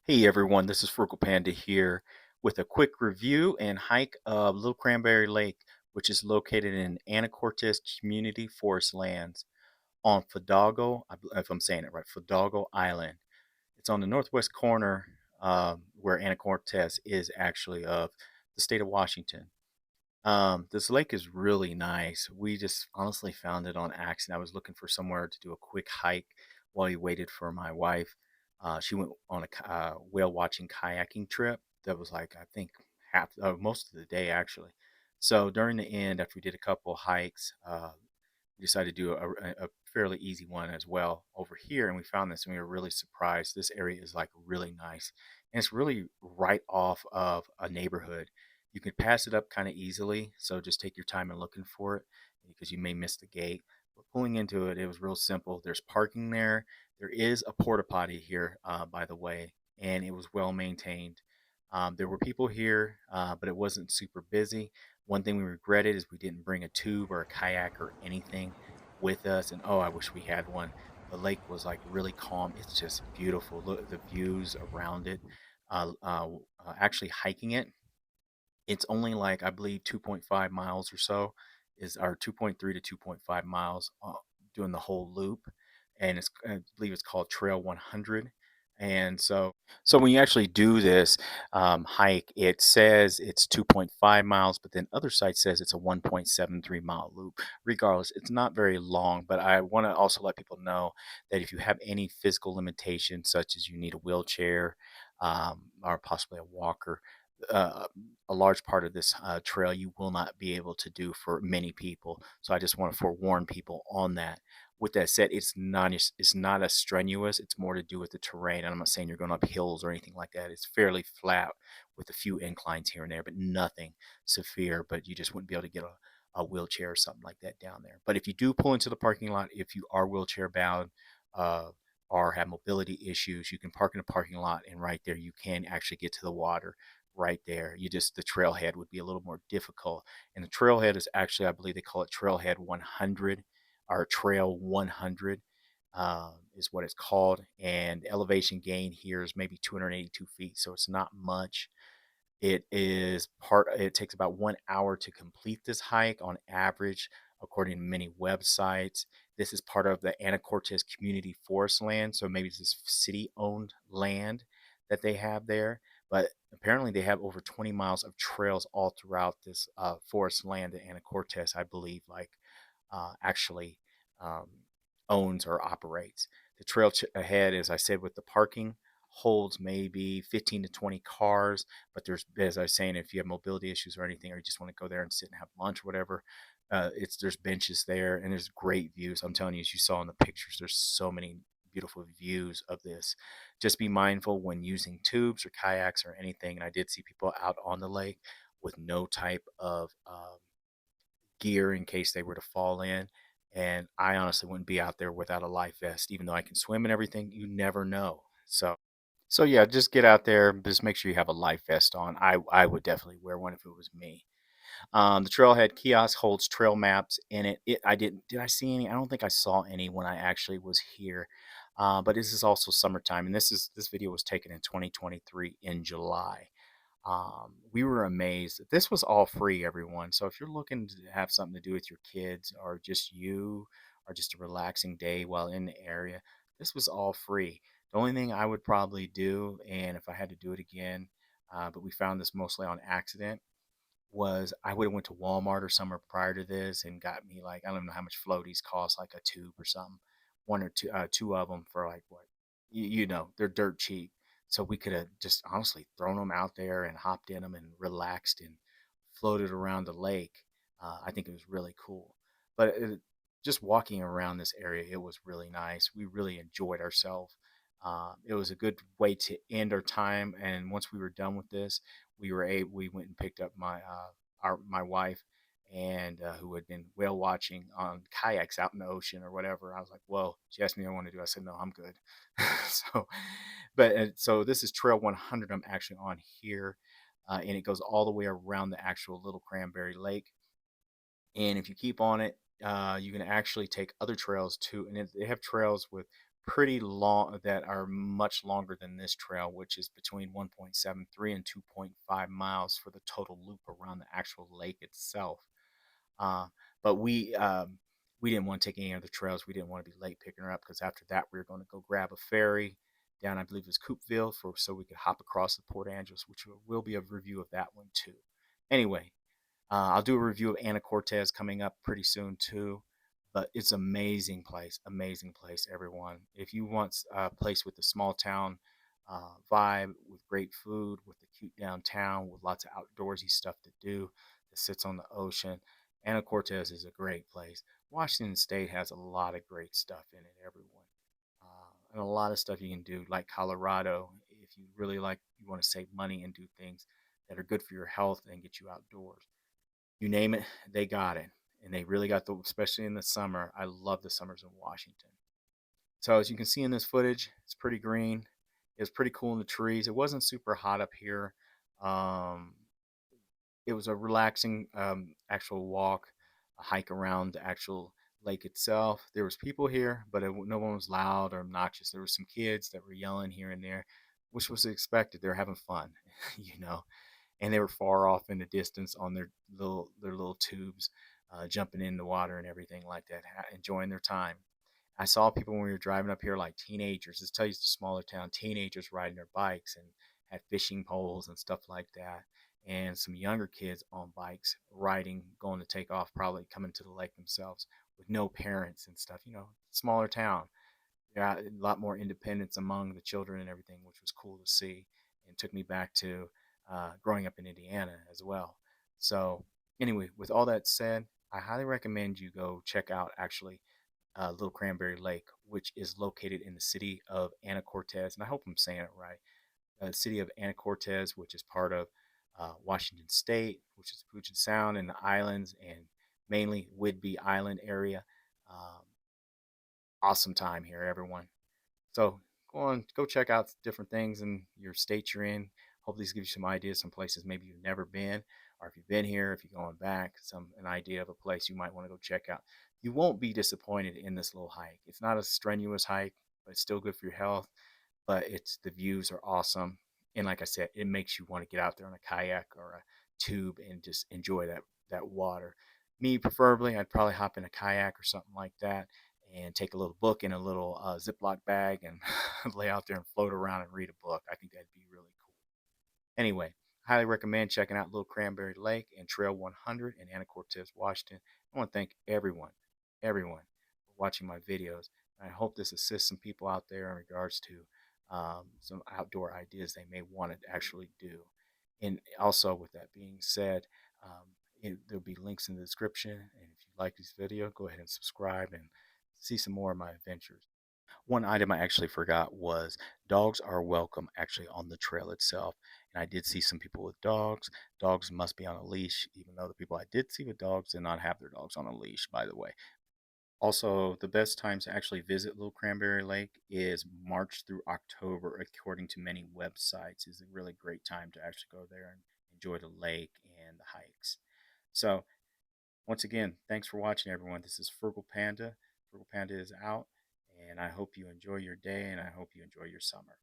Hey everyone, this is Frugal Panda here with a quick review and hike of Little Cranberry Lake, which is located in Anacortes Community Forest Lands on Fidalgo, if I'm saying it right, Fidalgo Island. It's on the northwest corner where Anacortes is actually of the state of Washington. This lake is really nice. We just honestly found it on accident. I was looking for somewhere to do a quick hike while we waited for my wife. She went on a whale watching kayaking trip that was like, I think, most of the day actually. So during the end, after we did a couple hikes, we decided to do a fairly easy one as well over here. And we found this and we were really surprised. This area is like really nice. And it's really right off of a neighborhood. You can pass it up kind of easily. So just take your time in looking for it because you may miss the gate. But pulling into it, it was real simple. There's parking there. There is a porta potty here, by the way, and it was well maintained. There were people here, but it wasn't super busy. One thing we regretted is we didn't bring a tube or a kayak or anything with us. And oh, I wish we had one. The lake was like really calm. It's just beautiful. Look at the views around it. Actually, hiking it, it's only like I believe 2.5 miles or so is or 2.3 to 2.5 miles doing the whole loop, and I believe it's called Trail 100. And so when you actually do this hike, it says it's 2.5 miles, but then other sites says it's a 1.73 mile loop. Regardless, it's not very long, but I want to also let people know that if you have any physical limitations, such as you need a wheelchair or possibly a walker, uh, a large part of this trail you will not be able to do for many people. So I just want to forewarn people on that. With that said, it's not as strenuous. It's more to do with the terrain. And I'm not saying you're going up hills or anything like that. It's fairly flat with a few inclines here and there, but nothing severe. But you just wouldn't be able to get a wheelchair or something like that down there. But if you do pull into the parking lot, if you are wheelchair bound, uh, or have mobility issues, you can park in a parking lot, and right there you can actually get to the water right there. You just the trailhead would be a little more difficult. And the trailhead is actually, I believe they call it Trailhead 100 or Trail 100 is what it's called. And the elevation gain here is maybe 282 feet, so it's not much. It takes about 1 hour to complete this hike on average, according to many websites. This is part of the Anacortes Community Forest Land, so maybe it's this city-owned land that they have there. But apparently, they have over 20 miles of trails all throughout this forest land that Anacortes, I believe, actually um, owns or operates. The trail ahead, as I said, with the parking holds maybe 15 to 20 cars, but as I was saying, if you have mobility issues or anything, or you just want to go there and sit and have lunch or whatever, there's benches there and there's great views. I'm telling you, as you saw in the pictures, there's so many beautiful views of this. Just be mindful when using tubes or kayaks or anything. And I did see people out on the lake with no type of gear in case they were to fall in. And I honestly wouldn't be out there without a life vest, even though I can swim and everything. You never know. So yeah, just get out there. Just make sure you have a life vest on. I would definitely wear one if it was me. The trailhead kiosk holds trail maps in it. I did I see any? I don't think I saw any when I actually was here. But this is also summertime, and this video was taken in 2023 in July. We were amazed that this was all free, everyone. So if you're looking to have something to do with your kids or just you or just a relaxing day while in the area, this was all free. The only thing I would probably do, and if I had to do it again, but we found this mostly on accident, was I would have went to Walmart or somewhere prior to this and got me like, I don't know how much floaties cost, like a tube or something, one or two of them for like what, they're dirt cheap. So we could have just honestly thrown them out there and hopped in them and relaxed and floated around the lake. I think it was really cool. But just walking around this area, it was really nice. We really enjoyed ourselves. It was a good way to end our time. And once we were done with this, we went and picked up my wife and who had been whale watching on kayaks out in the ocean or whatever. I was like, "Whoa!" She asked me what I want to do. I said, "No, I'm good." so, so this is Trail 100. I'm actually on here, and it goes all the way around the actual Little Cranberry Lake. And if you keep on it, you can actually take other trails too. And they have trails with pretty long that are much longer than this trail, which is between 1.73 and 2.5 miles for the total loop around the actual lake itself. Uh, but we didn't want to take any other trails. We didn't want to be late picking her up because after that we were going to go grab a ferry down, I believe it was Coupeville, for so we could hop across the Port Angeles, which will be a review of that one too. Anyway, I'll do a review of Anacortes coming up pretty soon too. But it's amazing place, everyone. If you want a place with a small town vibe, with great food, with a cute downtown, with lots of outdoorsy stuff to do, that sits on the ocean, Anacortes is a great place. Washington State has a lot of great stuff in it, everyone, and a lot of stuff you can do, like Colorado. If you really you want to save money and do things that are good for your health and get you outdoors, you name it, they got it. And they really got especially in the summer. I love the summers in Washington. So as you can see in this footage, it's pretty green. It was pretty cool in the trees. It wasn't super hot up here. Um, it was a relaxing actual walk, a hike around the actual lake itself. There was people here, but no one was loud or obnoxious. There were some kids that were yelling here and there, which was expected. They're having fun, you know. And they were far off in the distance on their little tubes, jumping in the water and everything like that, enjoying their time. I saw people when we were driving up here, like teenagers. This tells you it's a smaller town. Teenagers riding their bikes and had fishing poles and stuff like that, and some younger kids on bikes riding, going to take off, probably coming to the lake themselves with no parents and stuff. Smaller town. Yeah, a lot more independence among the children and everything, which was cool to see, and took me back to growing up in Indiana as well. So, anyway, with all that said, I highly recommend you go check out actually Little Cranberry Lake, which is located in the city of Anacortes, and I hope I'm saying it right. The city of Anacortes, which is part of Washington State, which is Puget Sound and the islands, and mainly Whidbey Island area. Um, awesome time here, everyone. So go check out different things in your state you're in. Hopefully, this gives you some ideas, some places maybe you've never been, or if you've been here, if you're going back, an idea of a place you might want to go check out. You won't be disappointed in this little hike. It's not a strenuous hike, but it's still good for your health. But the views are awesome, and like I said, it makes you want to get out there on a kayak or a tube and just enjoy that water. Me, preferably, I'd probably hop in a kayak or something like that and take a little book in a little Ziploc bag and lay out there and float around and read a book. I think that'd be really cool. Anyway, highly recommend checking out Little Cranberry Lake and Trail 100 in Anacortes, Washington. I want to thank everyone for watching my videos. I hope this assists some people out there in regards to some outdoor ideas they may want to actually do. And also, with that being said, there'll be links in the description. And if you like this video, go ahead and subscribe and see some more of my adventures. One item I actually forgot was dogs are welcome actually on the trail itself. And I did see some people with dogs. Dogs must be on a leash, even though the people I did see with dogs did not have their dogs on a leash, by the way. Also, the best times to actually visit Little Cranberry Lake is March through October, according to many websites. Is a really great time to actually go there and enjoy the lake and the hikes. So, once again, thanks for watching, everyone. This is Frugal Panda. Frugal Panda is out, and I hope you enjoy your day and I hope you enjoy your summer.